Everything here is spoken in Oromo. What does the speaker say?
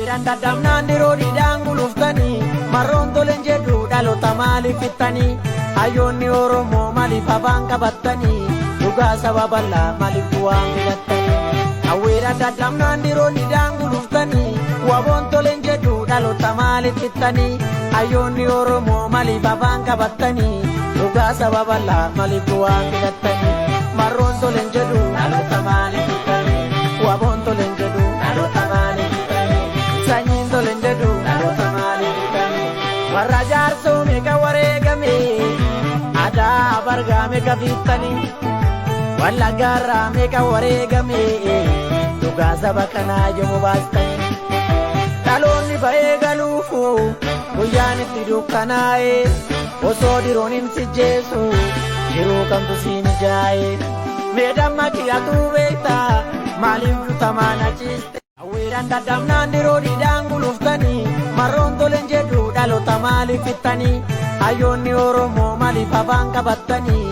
Awweeraan dadhabnaan diroodhiidhaan guluftanii marroon toleen jedhu dhaloota maaliif fixxanii hayyoonni Oromoo maaliif afaan qabattanii dhugaa saba bal'aa maaliif bu'aan filattanii awweeraan dadhabnaan diroodhiidhaan guluftanii waboon toleen jedhu dhaloota maaliif fixxanii hayyoonni Oromoo maaliif afaan qabattanii dhugaa saba bal'aa maaliif bu'aan filattanii marroon toleen jedhu dhaloota maaliif fixxanii waboon toleen jedhu dhaloota maaliif sanyiin toleen jedhu dhaloota maaliif fixxanii warra jaarsoo meeqa wareegame aadaa bargaa meeqa fixxanii wallaggaarraa meeqa wareegame dhugaa saba kanaa yommuu baastanii dhaloonni ba'ee galuufu guyyaan itti dukkanaa'e osoo diroon hin sijjeessu jiruu kamtu siin ijaaye meedhamma kiyyatuu beekta maaliif jutamaan achiiste awweeraan dadhabnaan diroodhiidhaan guluftanii marroon toleen jedhu dhaloota maaliif fixxanii hayyoonni Oromoo maaliif afaan qabattanii